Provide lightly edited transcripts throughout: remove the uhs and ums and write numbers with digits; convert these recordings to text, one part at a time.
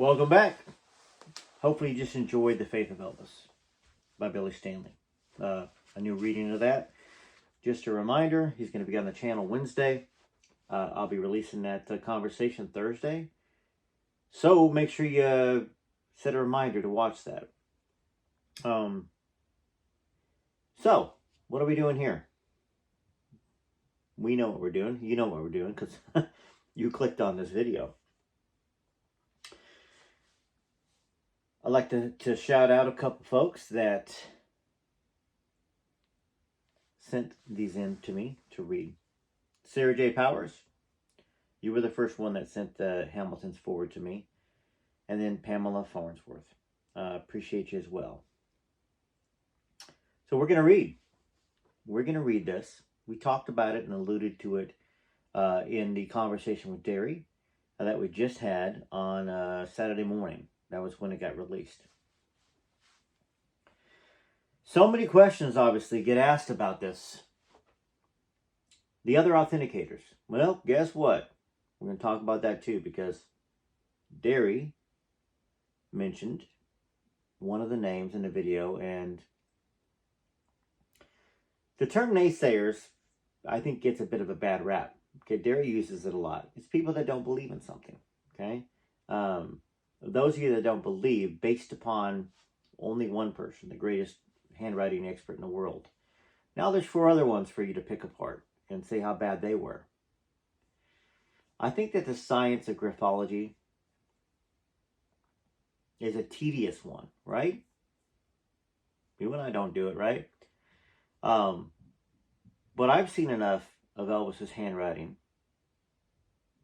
Welcome back. Hopefully you just enjoyed The Faith of Elvis by Billy Stanley. A new reading of that. Just a reminder, he's going to be on the channel Wednesday. I'll be releasing that conversation Thursday. So make sure you set a reminder to watch that. So, what are we doing here? We know what we're doing. You know what we're doing because you clicked on this video. I'd like to shout out a couple folks that sent these in to me to read. Sarah J. Powers, you were the first one that sent the Hamiltons forward to me. And then Pamela Farnsworth. Appreciate you as well. So we're going to read. We're going to read this. We talked about it and alluded to it in the conversation with Derry that we just had on Saturday morning. That was when it got released. So many questions, obviously, get asked about this. The other authenticators. Well, guess what? We're going to talk about that too, because Derry mentioned one of the names in the video, and the term naysayers, I think, gets a bit of a bad rap. Okay, Derry uses it a lot. It's people that don't believe in something. Okay, those of you that don't believe, based upon only one person, the greatest handwriting expert in the world. Now there's 4 other ones for you to pick apart and say how bad they were. I think that the science of graphology is a tedious one, right? You and I don't do it, right? But I've seen enough of Elvis's handwriting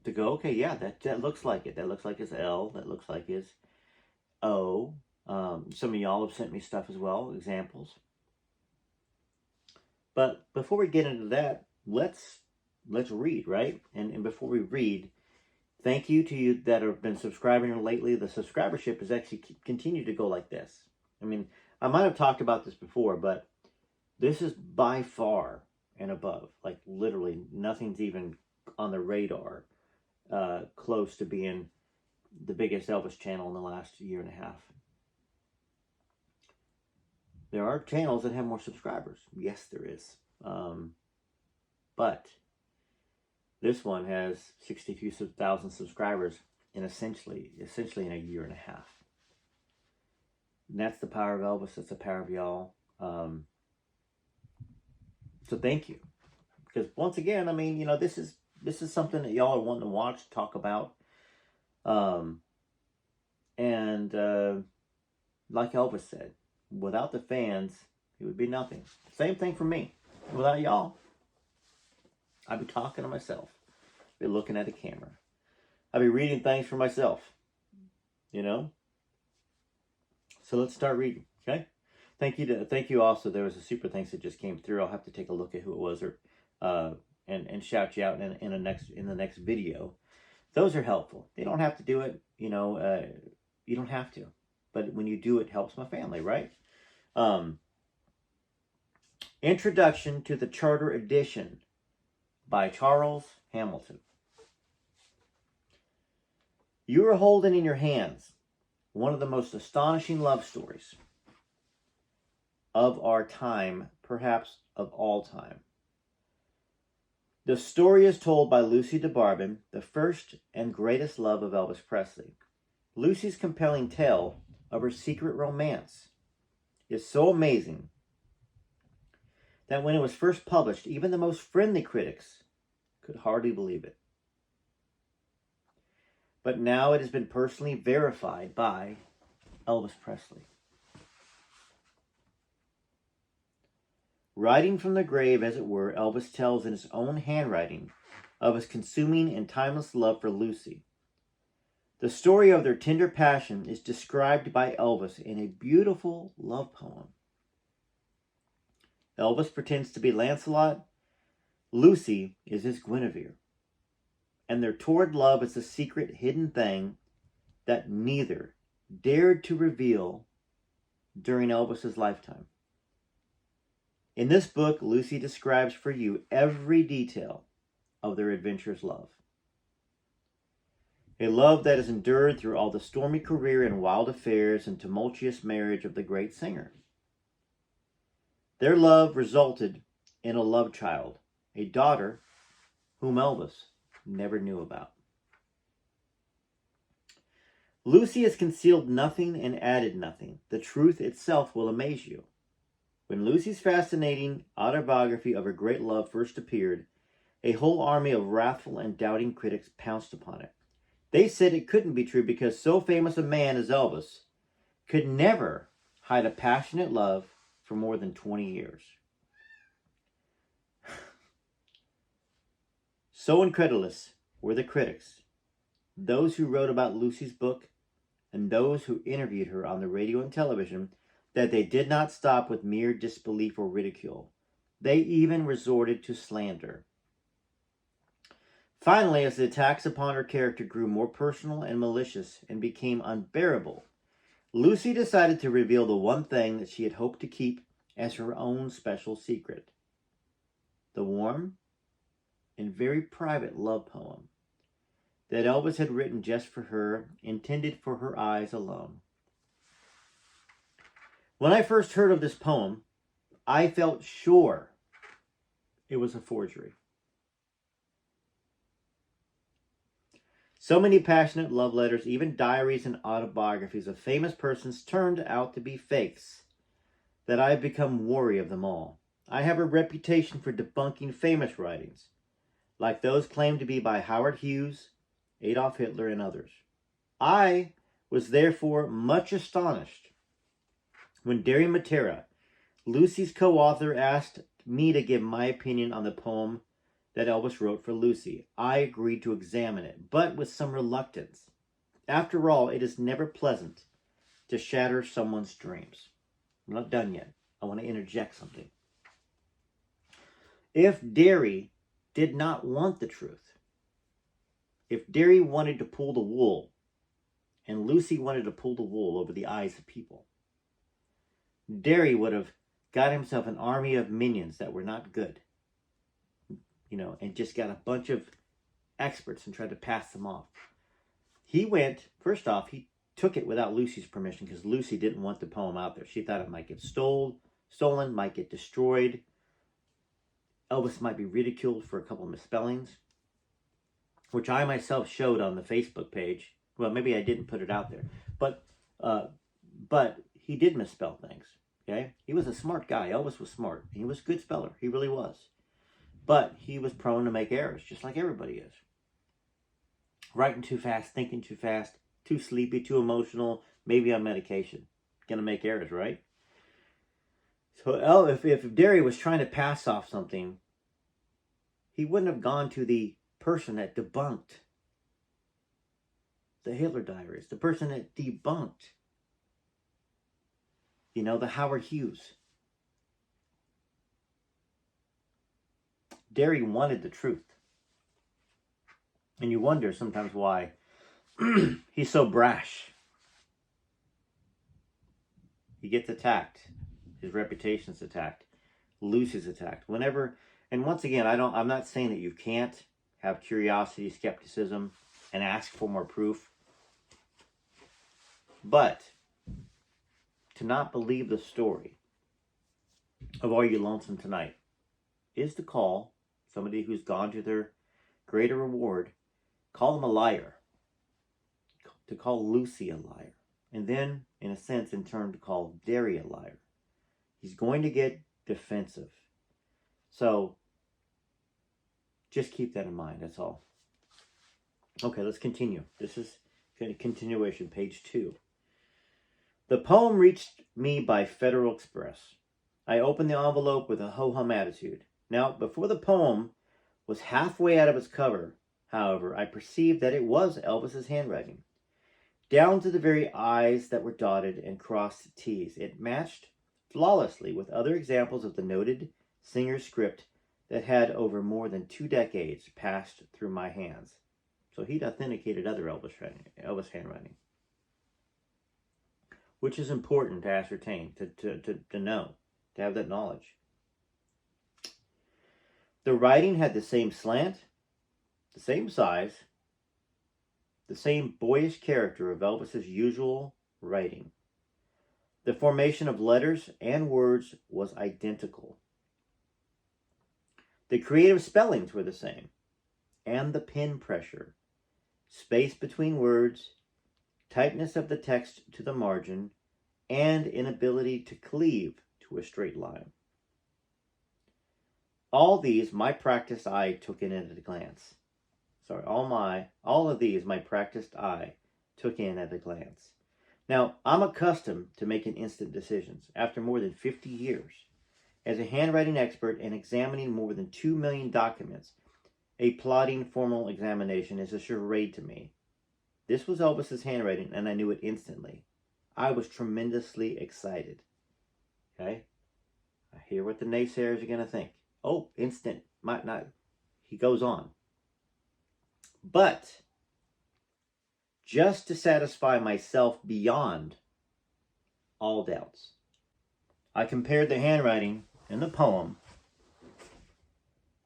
to go, okay, yeah, that looks like it. That looks like his L. That looks like his O. Some of y'all have sent me stuff as well, examples. But before we get into that, let's read, right? And before we read, thank you to you that have been subscribing lately. The subscribership has actually continued to go like this. I mean, I might have talked about this before, but this is by far and above. Like, literally, nothing's even on the radar close to being the biggest Elvis channel in the last year and a half. There are channels that have more subscribers. Yes, there is. But this one has 62,000 subscribers in essentially in a year and a half. And that's the power of Elvis. That's the power of y'all. So thank you. Because once again, I mean, you know, this is something that y'all are wanting to watch, talk about. And like Elvis said, without the fans, it would be nothing. Same thing for me. Without y'all, I'd be talking to myself. I'd be looking at a camera. I'd be reading things for myself. You know? So let's start reading, okay? Thank you also. There was a super thanks that just came through. I'll have to take a look at who it was and shout you out in the next video. Those are helpful. They don't have to do it, you know, you don't have to. But when you do, it helps my family, right? Introduction to the Charter Edition by Charles Hamilton. You are holding in your hands one of the most astonishing love stories of our time, perhaps of all time. The story is told by Lucy de Barbin, the first and greatest love of Elvis Presley. Lucy's compelling tale of her secret romance is so amazing that when it was first published, even the most friendly critics could hardly believe it. But now it has been personally verified by Elvis Presley. Writing from the grave, as it were, Elvis tells in his own handwriting of his consuming and timeless love for Lucy. The story of their tender passion is described by Elvis in a beautiful love poem. Elvis pretends to be Lancelot. Lucy is his Guinevere. And their torrid love is a secret hidden thing that neither dared to reveal during Elvis's lifetime. In this book, Lucy describes for you every detail of their adventurous love. A love that has endured through all the stormy career and wild affairs and tumultuous marriage of the great singer. Their love resulted in a love child, a daughter whom Elvis never knew about. Lucy has concealed nothing and added nothing. The truth itself will amaze you. When Lucy's fascinating autobiography of her great love first appeared, a whole army of wrathful and doubting critics pounced upon it. They said it couldn't be true because so famous a man as Elvis could never hide a passionate love for more than 20 years. So incredulous were the critics, those who wrote about Lucy's book and those who interviewed her on the radio and television, that they did not stop with mere disbelief or ridicule. They even resorted to slander. Finally, as the attacks upon her character grew more personal and malicious and became unbearable, Lucy decided to reveal the one thing that she had hoped to keep as her own special secret. The warm and very private love poem that Elvis had written just for her, intended for her eyes alone. When I first heard of this poem, I felt sure it was a forgery. So many passionate love letters, even diaries and autobiographies of famous persons, turned out to be fakes, that I have become wary of them all. I have a reputation for debunking famous writings, like those claimed to be by Howard Hughes, Adolf Hitler, and others. I was therefore much astonished when Derry Matera, Lucy's co-author, asked me to give my opinion on the poem that Elvis wrote for Lucy. I agreed to examine it, but with some reluctance. After all, it is never pleasant to shatter someone's dreams. I'm not done yet. I want to interject something. If Derry did not want the truth, if Derry wanted to pull the wool, and Lucy wanted to pull the wool over the eyes of people, Derry would have got himself an army of minions that were not good, and just got a bunch of experts and tried to pass them off. First off, he took it without Lucy's permission because Lucy didn't want the poem out there. She thought it might get stolen, might get destroyed. Elvis might be ridiculed for a couple of misspellings, which I myself showed on the Facebook page. Well, maybe I didn't put it out there, but he did misspell things. Okay, he was a smart guy. Elvis was smart. He was a good speller. He really was, but he was prone to make errors, just like everybody is. Writing too fast, thinking too fast, too sleepy, too emotional, maybe on medication. Gonna make errors, right? So if Derry was trying to pass off something, he wouldn't have gone to the person that debunked the Hitler diaries, the person that debunked, the Howard Hughes. Derry wanted the truth. And you wonder sometimes why he's so brash. He gets attacked. His reputation's attacked. Lucy's attacked. And once again, I'm not saying that you can't have curiosity, skepticism, and ask for more proof. But to not believe the story of Are You Lonesome Tonight is to call somebody who's gone to their greater reward, call them a liar. To call Lucy a liar. And then, in a sense, in turn, to call Derry a liar. He's going to get defensive. So, just keep that in mind, that's all. Okay, let's continue. This is a continuation, page 2. The poem reached me by Federal Express. I opened the envelope with a ho-hum attitude. Now, before the poem was halfway out of its cover, however, I perceived that it was Elvis's handwriting. Down to the very I's that were dotted and crossed T's. It matched flawlessly with other examples of the noted singer's script that had over more than 2 decades passed through my hands. So he'd authenticated other Elvis handwriting. Which is important to ascertain, to know, to have that knowledge. The writing had the same slant, the same size, the same boyish character of Elvis's usual writing. The formation of letters and words was identical. The creative spellings were the same, and the pen pressure, space between words, tightness of the text to the margin, and inability to cleave to a straight line. All these my practiced eye took in at a glance. All of these my practiced eye took in at a glance. Now, I'm accustomed to making instant decisions after more than 50 years. As a handwriting expert and examining more than 2 million documents, a plodding formal examination is a charade to me. This was Elvis's handwriting, and I knew it instantly. I was tremendously excited. Okay? I hear what the naysayers are going to think. Oh, instant. Might not. He goes on. But, just to satisfy myself beyond all doubts, I compared the handwriting in the poem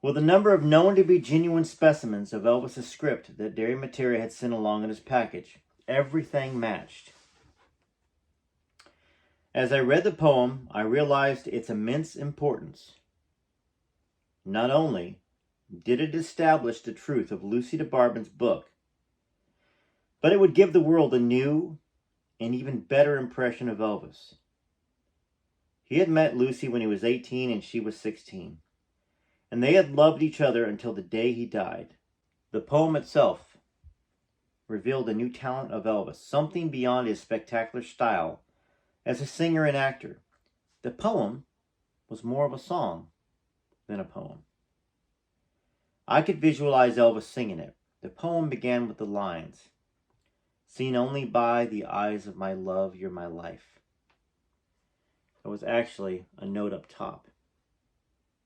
with a number of known to be genuine specimens of Elvis's script that Derry Materia had sent along in his package. Everything matched. As I read the poem, I realized its immense importance. Not only did it establish the truth of Lucy de Barbin's book, but it would give the world a new and even better impression of Elvis. He had met Lucy when he was 18 and she was 16, and they had loved each other until the day he died. The poem itself revealed a new talent of Elvis, something beyond his spectacular style as a singer and actor. The poem was more of a song than a poem. I could visualize Elvis singing it. The poem began with the lines, "Seen only by the eyes of my love, you're my life." It was actually a note up top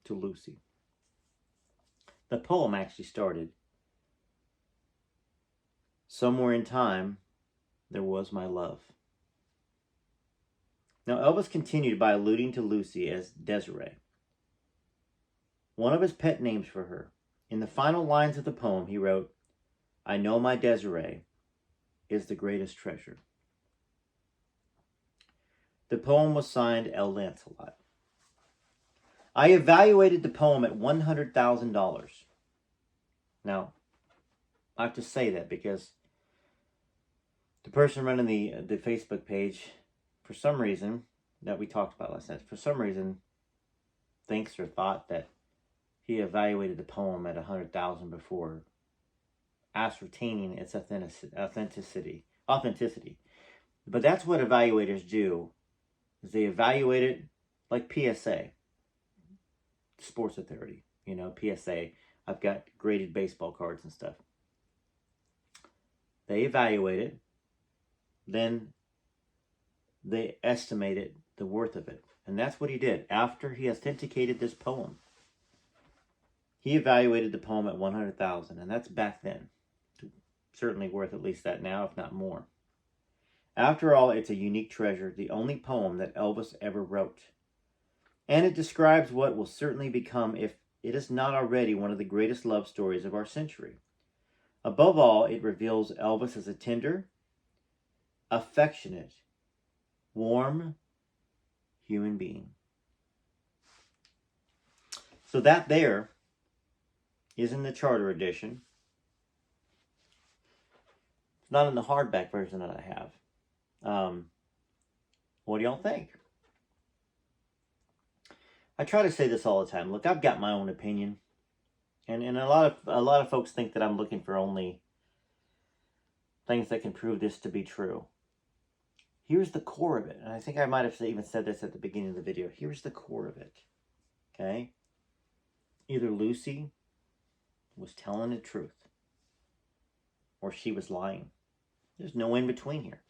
to Lucy. The poem actually started, "Somewhere in time, there was my love." Now, Elvis continued by alluding to Lucy as Desiree, one of his pet names for her. In the final lines of the poem, he wrote, "I know my Desiree is the greatest treasure." The poem was signed L. Lancelot. I evaluated the poem at $100,000. Now, I have to say that because the person running the Facebook page, for some reason, that we talked about last night, for some reason, thinks or thought that he evaluated the poem at $100,000 before ascertaining its authenticity. But that's what evaluators do, is they evaluate it like PSA, Sports Authority. You know, PSA, I've got graded baseball cards and stuff. They evaluate it, then they estimated the worth of it. And that's what he did. After he authenticated this poem, he evaluated the poem at $100,000, and that's back then. Certainly worth at least that now, if not more. After all, it's a unique treasure, the only poem that Elvis ever wrote. And it describes what will certainly become, if it is not already, one of the greatest love stories of our century. Above all, it reveals Elvis as a tender, affectionate, warm human being. So that there is in the Charter edition. It's not in the hardback version that I have. What do y'all think? I try to say this all the time. Look, I've got my own opinion, and a lot of folks think that I'm looking for only things that can prove this to be true. Here's the core of it, and I think I might have even said this at the beginning of the video. Here's the core of it. Okay, either Lucy was telling the truth, or she was lying. There's no in between here.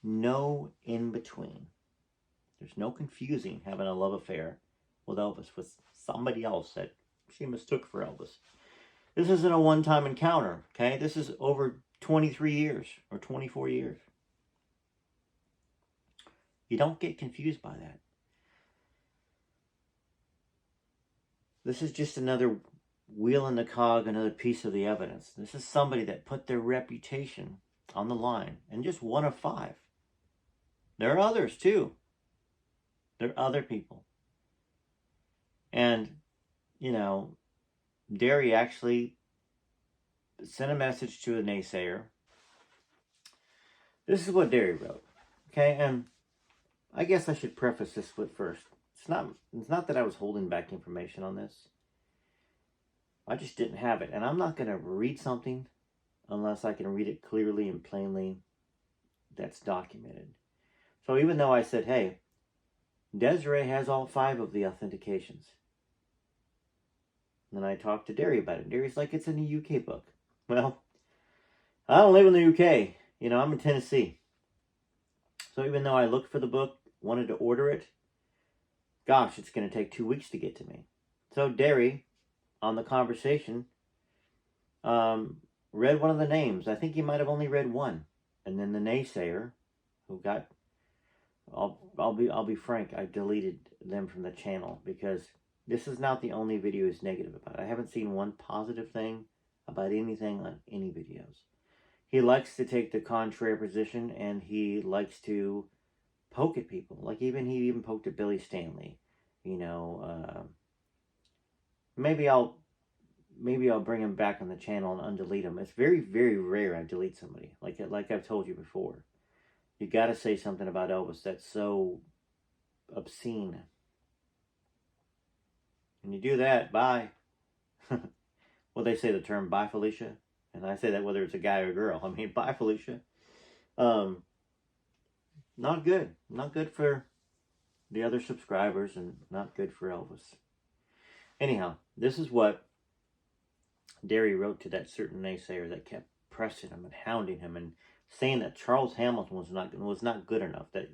No in between. There's no confusing having a love affair with Elvis with somebody else that she mistook for Elvis. This isn't a one-time encounter, okay? This is over 23 years or 24 years. You don't get confused by that. This is just another wheeling the cog another piece of the evidence. This is somebody that put their reputation on the line, and just one of 5. There are others too. There are other people. And, you know, Derry actually sent a message to a naysayer. This is what Derry wrote. Okay, and I guess I should preface this with first. It's not that I was holding back information on this. I just didn't have it. And I'm not going to read something unless I can read it clearly and plainly that's documented. So even though I said, hey, Desiree has all 5 of the authentications. And then I talked to Derry about it. Derry's like, it's in the UK book. Well, I don't live in the UK. You know, I'm in Tennessee. So even though I looked for the book, wanted to order it, gosh, it's going to take 2 weeks to get to me. So Derry, on the conversation, read one of the names. I think he might have only read one. And then the naysayer, who got, I'll be frank, I deleted them from the channel because this is not the only video he's negative about. I haven't seen one positive thing about anything on any videos. He likes to take the contrary position, and he likes to poke at people. Like he even poked at Billy Stanley. You know, maybe I'll bring him back on the channel and undelete him. It's very, very rare I delete somebody. Like I've told you before. You got to say something about Elvis that's so obscene. When you do that, bye. Well, they say the term "bye, Felicia," and I say that whether it's a guy or a girl. I mean, bye, Felicia. Not good. Not good for the other subscribers, and not good for Elvis. Anyhow, this is what Derry wrote to that certain naysayer that kept pressing him and hounding him and saying that Charles Hamilton was not good enough. That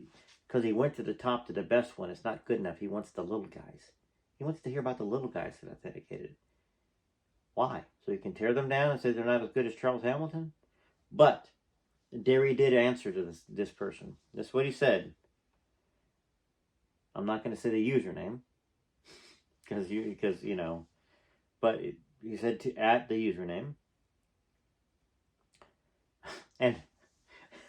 because he went to the top to the best one, it's not good enough. He wants the little guys. He wants to hear about the little guys that authenticated. Why? So he can tear them down and say they're not as good as Charles Hamilton? But Derry did answer to this person. This is what he said. I'm not going to say the username because you know, but he said at the username. And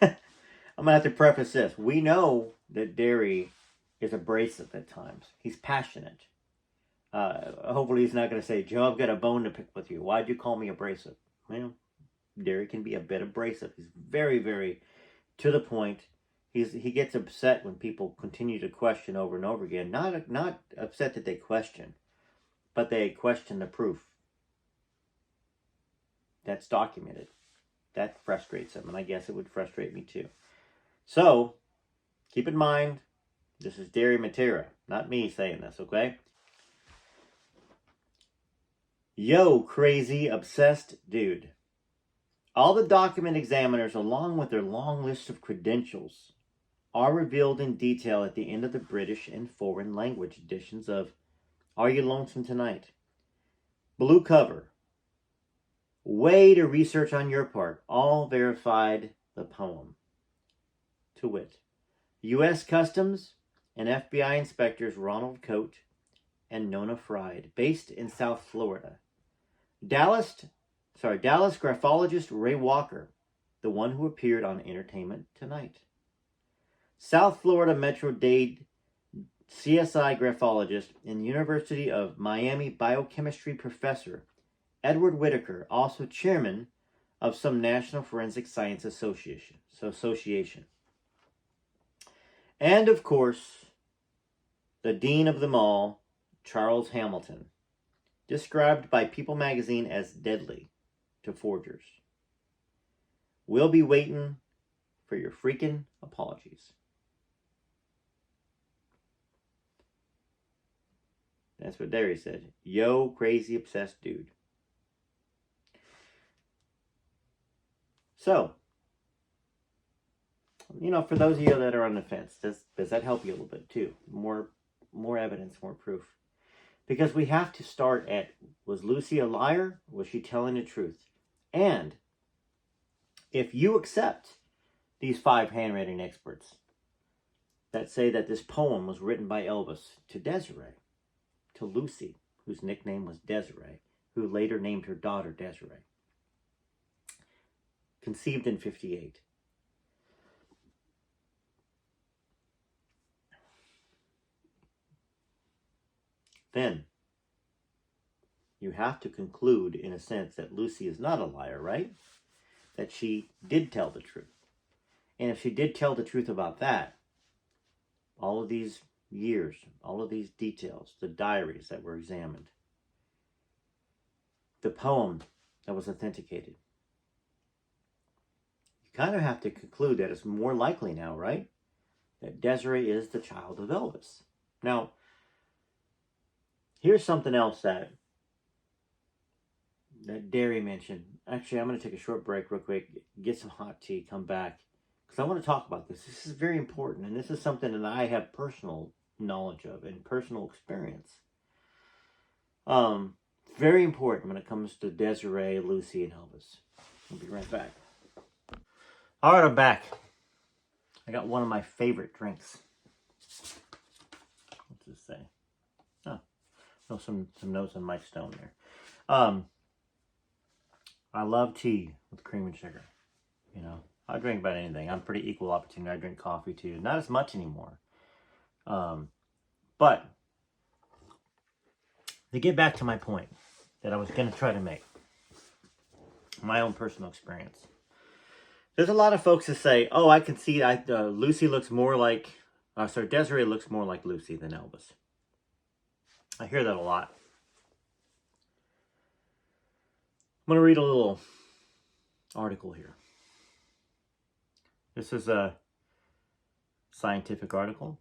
I'm going to have to preface this. We know that Derry is abrasive at times. He's passionate. Hopefully he's not going to say, Joe, I've got a bone to pick with you. Why'd you call me abrasive? Well, Derry can be a bit abrasive. He's very, very to the point. He gets upset when people continue to question over and over again. Not upset that they question, but they question the proof. That's documented. That frustrates him, and I guess it would frustrate me too. So, keep in mind, this is Derry Matera, not me saying this, okay? Yo, crazy, obsessed dude. All the document examiners, along with their long list of credentials, are revealed in detail at the end of the British and foreign language editions of Are You Lonesome Tonight? Blue cover. Way to research on your part. All verified the poem. To wit, U.S. Customs and FBI inspectors Ronald Coate and Nona Fried, based in South Florida. Dallas graphologist Ray Walker, the one who appeared on Entertainment Tonight. South Florida Metro-Dade CSI graphologist and University of Miami biochemistry professor Edward Whitaker, also chairman of some National Forensic Science Association. And of course, the dean of them all, Charles Hamilton, described by People magazine as deadly to forgers. We'll be waiting for your freaking apologies. That's what Derry said. Yo, crazy, obsessed dude. So, you know, for those of you that are on the fence, does that help you a little bit too? More evidence, more proof. Because we have to start at, was Lucy a liar? Was she telling the truth? And if you accept these 5 handwriting experts that say that this poem was written by Elvis to Desiree, to Lucy, whose nickname was Desiree, who later named her daughter Desiree. Conceived in 58. Then, you have to conclude, in a sense, that Lucy is not a liar, right? That she did tell the truth. And if she did tell the truth about that, all of these years, all of these details, the diaries that were examined, the poem that was authenticated, you kind of have to conclude that it's more likely now, right? That Desiree is the child of Elvis. Now, here's something else that Derry mentioned. Actually, I'm going to take a short break real quick, get some hot tea, come back, because I want to talk about this. This is very important, and this is something that I have personal knowledge of and personal experience. Very important when it comes to Desiree, Lucy, and Elvis. I'll be right back. All right, I'm back. I got one of my favorite drinks. What's this say? Oh, no, some notes on Mike Stone there. I love tea with cream and sugar. You know, I drink about anything. I'm pretty equal opportunity. I drink coffee too. Not as much anymore. But to get back to my point that I was going to try to make, my own personal experience. There's a lot of folks that say, oh, I can see Lucy looks more like, Desiree looks more like Lucy than Elvis. I hear that a lot. I'm going to read a little article here. This is a scientific article.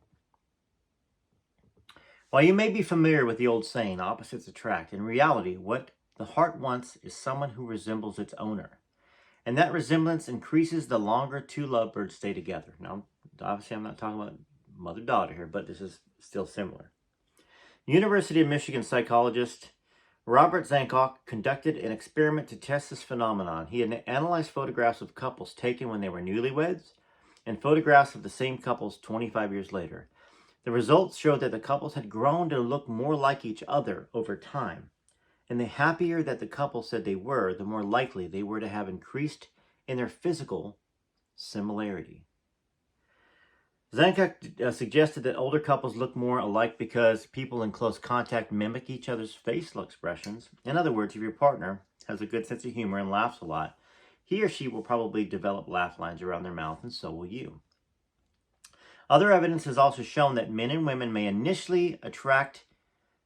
While you may be familiar with the old saying, opposites attract, in reality, what the heart wants is someone who resembles its owner. And that resemblance increases the longer two lovebirds stay together. Now, obviously, I'm not talking about mother-daughter here, but this is still similar. University of Michigan psychologist Robert Zankoff conducted an experiment to test this phenomenon. He had analyzed photographs of couples taken when they were newlyweds and photographs of the same couples 25 years later. The results showed that the couples had grown to look more like each other over time. And the happier that the couple said they were, the more likely they were to have increased in their physical similarity. Zankoff suggested that older couples look more alike because people in close contact mimic each other's facial expressions. In other words, if your partner has a good sense of humor and laughs a lot, he or she will probably develop laugh lines around their mouth, and so will you. Other evidence has also shown that men and women may initially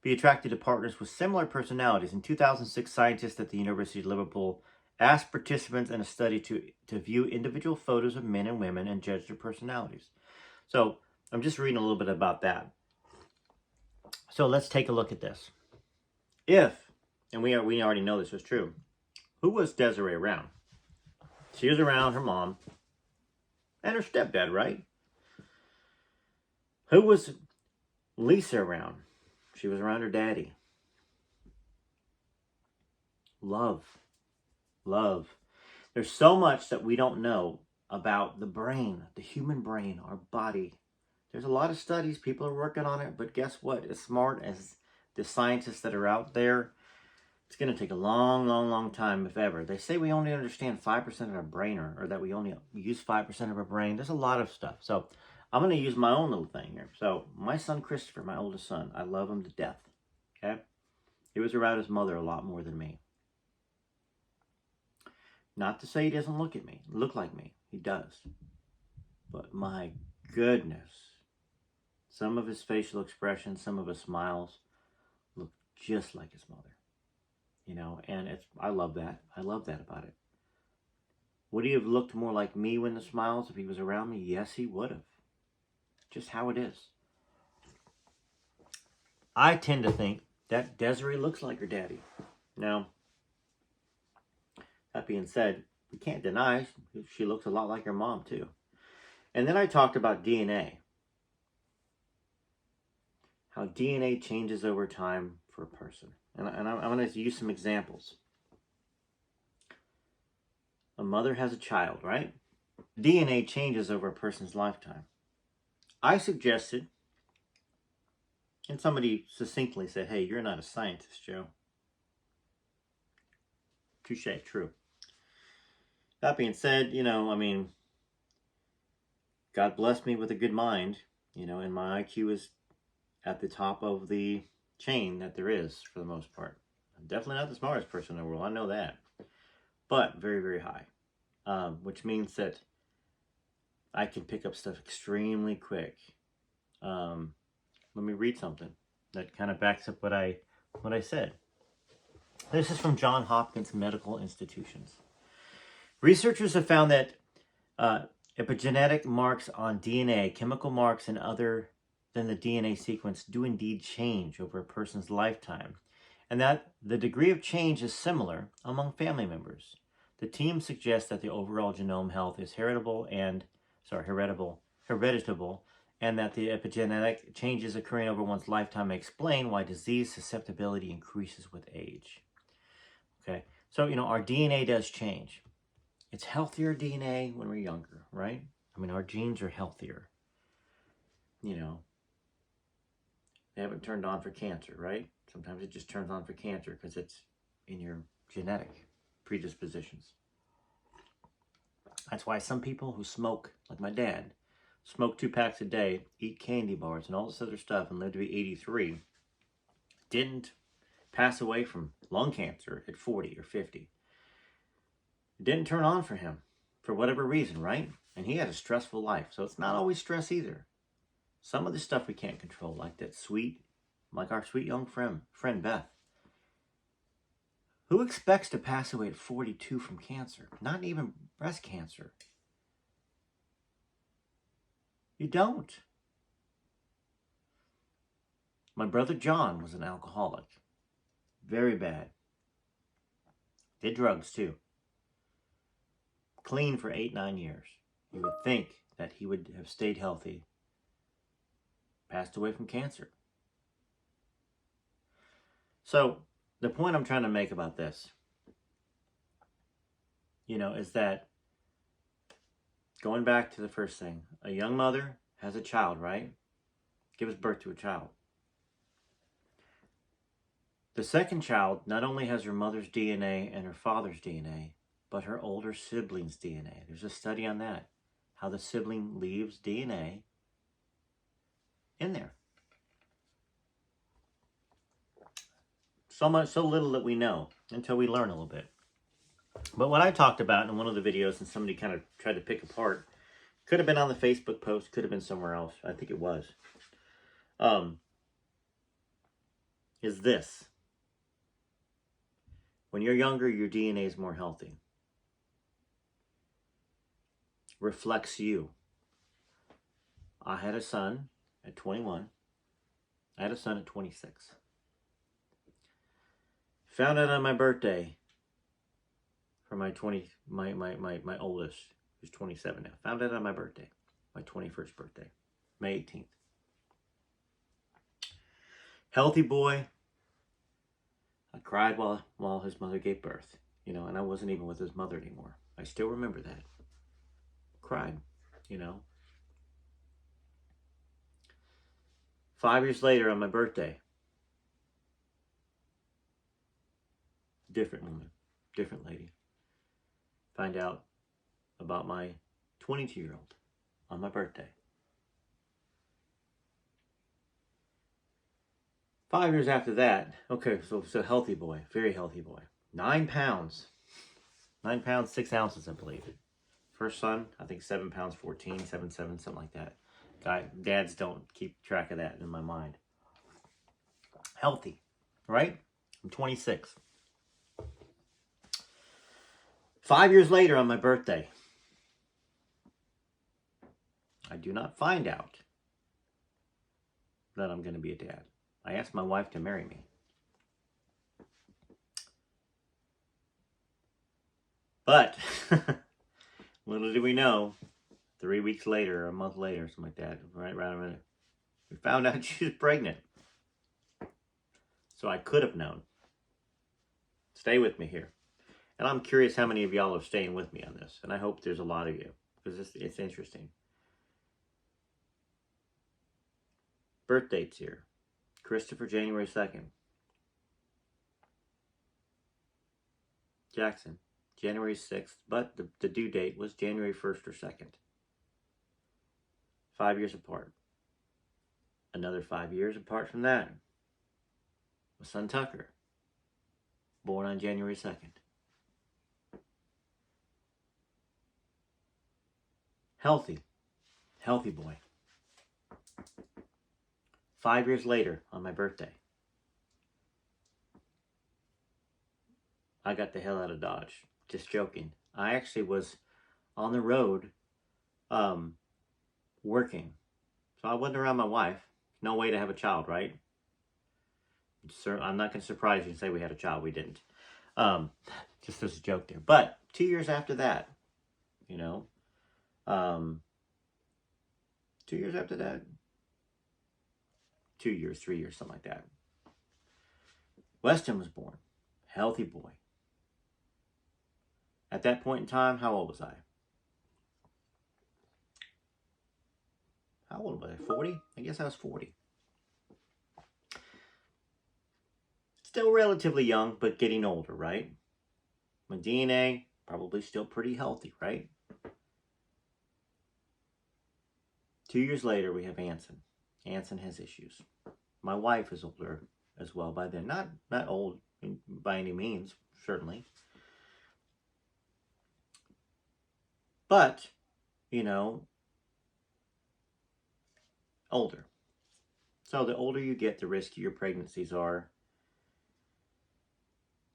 be attracted to partners with similar personalities. In 2006, scientists at the University of Liverpool asked participants in a study to view individual photos of men and women and judge their personalities. So I'm just reading a little bit about that. So let's take a look at this. And we already know this was true, who was Desiree around? She was around her mom and her stepdad, right? Who was Lisa around? She was around her daddy. Love. There's so much that we don't know about the brain, the human brain, our body. There's a lot of studies, people are working on it, but guess what? As smart as the scientists that are out there, it's going to take a long time, if ever. They say we only understand 5% of our brain, or that we only use 5% of our brain. There's a lot of stuff. So I'm going to use my own little thing here. So my son Christopher, my oldest son, I love him to death. Okay? He was around his mother a lot more than me. Not to say he doesn't look like me. He does. But my goodness, some of his facial expressions, some of his smiles look just like his mother. You know, and I love that. I love that about it. Would he have looked more like me when the smiles if he was around me? Yes, he would have. Just how it is. I tend to think that Desiree looks like her daddy. Now, that being said, we can't deny she looks a lot like her mom too. And then I talked about DNA. How DNA changes over time for a person. And I'm going to use some examples. A mother has a child, right? DNA changes over a person's lifetime. I suggested, and somebody succinctly said, hey, you're not a scientist, Joe. Touche, true. That being said, I mean, God blessed me with a good mind, and my IQ is at the top of the chain that there is for the most part. I'm definitely not the smartest person in the world, I know that. But very, very high. Which means that I can pick up stuff extremely quick. Let me read something that kind of backs up what I said. This is from Johns Hopkins Medical Institutions. Researchers have found that epigenetic marks on DNA, chemical marks and other than the DNA sequence do indeed change over a person's lifetime, and that the degree of change is similar among family members. The team suggests that the overall genome health is heritable, and that the epigenetic changes occurring over one's lifetime may explain why disease susceptibility increases with age. Okay, so our DNA does change. It's healthier DNA when we're younger, right? I mean, our genes are healthier. They haven't turned on for cancer, right? Sometimes it just turns on for cancer because it's in your genetic predispositions. That's why some people who smoke, like my dad, smoke 2 packs a day, eat candy bars and all this other stuff and live to be 83, didn't pass away from lung cancer at 40 or 50. It didn't turn on for him for whatever reason, right? And he had a stressful life, so it's not always stress either. Some of the stuff we can't control, like our sweet young friend Beth. Who expects to pass away at 42 from cancer? Not even breast cancer. You don't. My brother John was an alcoholic. Very bad. Did drugs too. Clean for 8-9 years. You would think that he would have stayed healthy. Passed away from cancer. So, the point I'm trying to make about this, is that going back to the first thing, a young mother has a child, right? Gives birth to a child. The second child not only has her mother's DNA and her father's DNA, but her older sibling's DNA. There's a study on that, how the sibling leaves DNA in there. So little that we know until we learn a little bit. But what I talked about in one of the videos, and somebody kind of tried to pick apart, could have been on the Facebook post, could have been somewhere else. I think it was. Is this. When you're younger, your DNA is more healthy. Reflects you. I had a son at 21. I had a son at 26. Found out on my birthday for my oldest, who's 27 now. Found out on my birthday, my 21st birthday, May 18th. Healthy boy. I cried while his mother gave birth, and I wasn't even with his mother anymore. I still remember that. Cried, 5 years later on my birthday, different woman, different lady. Find out about my 22-year-old on my birthday. 5 years after that, okay, so healthy boy, very healthy boy. 9 pounds. 9 pounds, 6 ounces, I believe. First son, I think 7 pounds, 14, 7, something like that. Dads don't keep track of that in my mind. Healthy, right? I'm 26. 5 years later on my birthday, I do not find out that I'm going to be a dad. I asked my wife to marry me. But, little do we know, 3 weeks later, or a month later, something like that, right around a minute, we found out she was pregnant. So I could have known. Stay with me here. And I'm curious how many of y'all are staying with me on this. And I hope there's a lot of you, because it's interesting. Birth dates here. Christopher, January 2nd. Jackson, January 6th, but the due date was January 1st or 2nd. 5 years apart. Another 5 years apart from that. My son Tucker, born on January 2nd. Healthy boy. 5 years later, on my birthday, I got the hell out of Dodge. Just joking. I actually was on the road working. So I wasn't around my wife. No way to have a child, right? Sir, I'm not going to surprise you and say we had a child. We didn't. Just as a joke there. But 2 years after that, 2 years after that, 2 years, 3 years, something like that. Weston was born. Healthy boy. At that point in time, how old was I? How old was I? 40? I guess I was 40. Still relatively young, but getting older, right? My DNA, probably still pretty healthy, right? 2 years later, we have Anson. Anson has issues. My wife is older as well by then. Not old by any means, certainly. But, older. So the older you get, the riskier your pregnancies are.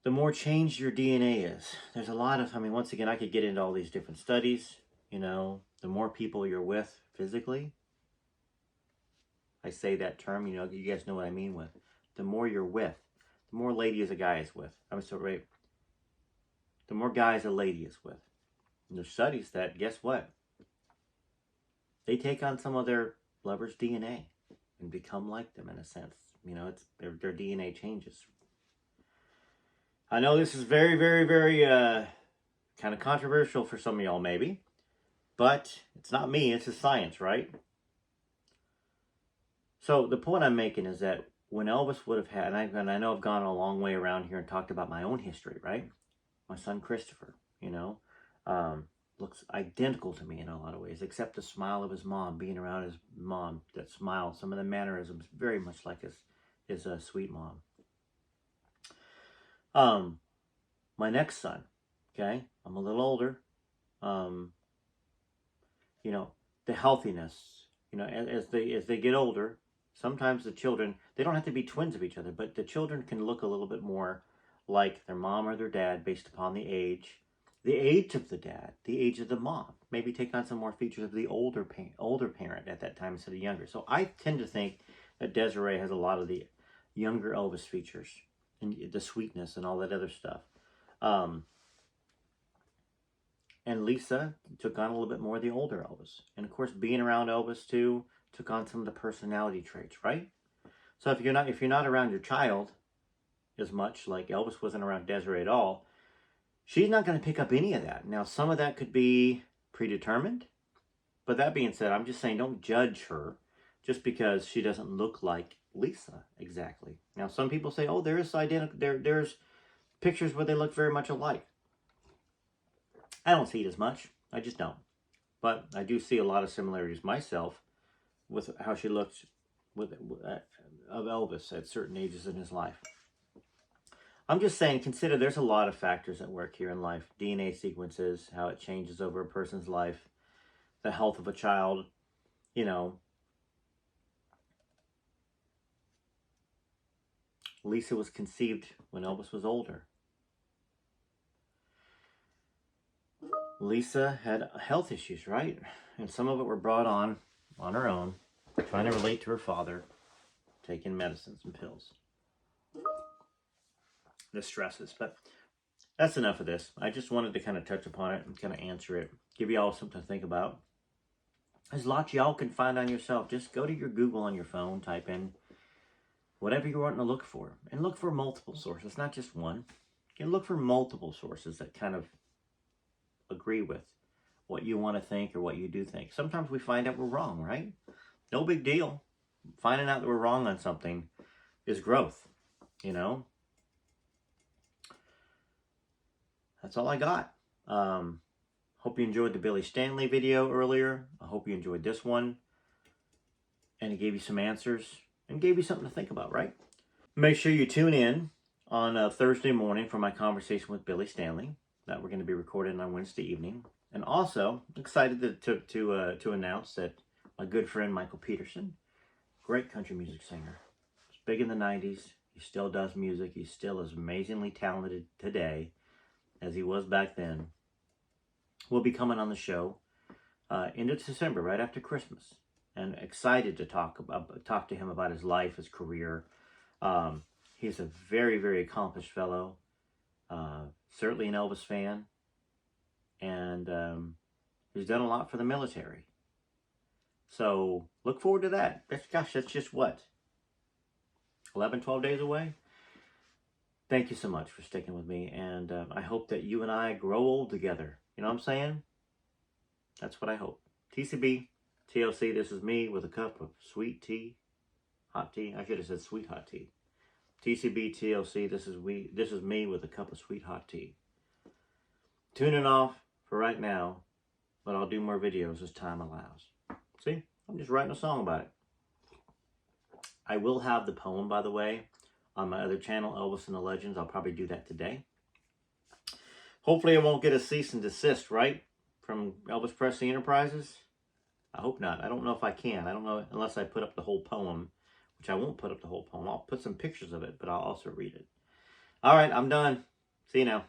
The more changed your DNA is. There's a lot of, once again, I could get into all these different studies. The more people you're with physically. I say that term, you guys know what I mean with. The more you're with, the more ladies a guy is with. The more guys a lady is with. And there's studies that, guess what? They take on some of their lover's DNA and become like them in a sense. It's their DNA changes. I know this is very, very, very kind of controversial for some of y'all maybe, but it's not me, it's the science, right? So the point I'm making is that when Elvis would have had, and I know I've gone a long way around here and talked about my own history, right? My son Christopher, looks identical to me in a lot of ways, except the smile of his mom, being around his mom, that smile, some of the mannerisms, very much like his sweet mom. My next son, okay, I'm a little older, the healthiness, as they get older, sometimes the children, they don't have to be twins of each other, but the children can look a little bit more like their mom or their dad based upon the age of the dad, the age of the mom, maybe take on some more features of the older parent at that time instead of younger. So I tend to think that Desiree has a lot of the younger Elvis features and the sweetness and all that other stuff. And Lisa took on a little bit more of the older Elvis. And of course, being around Elvis too took on some of the personality traits, right? So if you're not around your child as much, like Elvis wasn't around Desiree at all, she's not going to pick up any of that. Now, some of that could be predetermined. But that being said, I'm just saying don't judge her just because she doesn't look like Lisa exactly. Now, some people say, oh, there's pictures where they look very much alike. I don't see it as much. I just don't. But I do see a lot of similarities myself with how she looked of Elvis at certain ages in his life. I'm just saying, consider there's a lot of factors at work here in life. DNA sequences, how it changes over a person's life, the health of a child, Lisa was conceived when Elvis was older. Lisa had health issues, right? And some of it were brought on her own, trying to relate to her father, taking medicines and pills. The stresses. But that's enough of this. I just wanted to kind of touch upon it and kind of answer it. Give you all something to think about. There's lots y'all can find on yourself. Just go to your Google on your phone, type in whatever you're wanting to look for. And look for multiple sources, not just one. You can look for multiple sources that kind of agree with what you want to think or what you do think. Sometimes we find out we're wrong, right? No big deal. Finding out that we're wrong on something is growth, that's all I got. Hope you enjoyed the Billy Stanley video earlier. I hope you enjoyed this one. And it gave you some answers and gave you something to think about, right? Make sure you tune in on Thursday morning for my conversation with Billy Stanley that we're going to be recording on Wednesday evening. And also, excited to announce that my good friend Michael Peterson, great country music singer, was big in the 90s. He still does music. He's still as amazingly talented today as he was back then. Will be coming on the show end of December, right after Christmas. And excited to talk to him about his life, his career. He's a very, very accomplished fellow. Certainly an Elvis fan. And he's done a lot for the military. So look forward to that. That's just what? 11, 12 days away? Thank you so much for sticking with me. And I hope that you and I grow old together. You know what I'm saying? That's what I hope. TCB, TLC, this is me with a cup of sweet tea. Hot tea. I should have said sweet hot tea. TCB, TLC, this is me with a cup of sweet hot tea. Tuning off for right now, but I'll do more videos as time allows. See? I'm just writing a song about it. I will have the poem, by the way, on my other channel, Elvis and the Legends. I'll probably do that today. Hopefully I won't get a cease and desist, right? From Elvis Presley Enterprises? I hope not. I don't know if I can. I don't know unless I put up the whole poem, which I won't put up the whole poem. I'll put some pictures of it, but I'll also read it. All right, I'm done. See you now.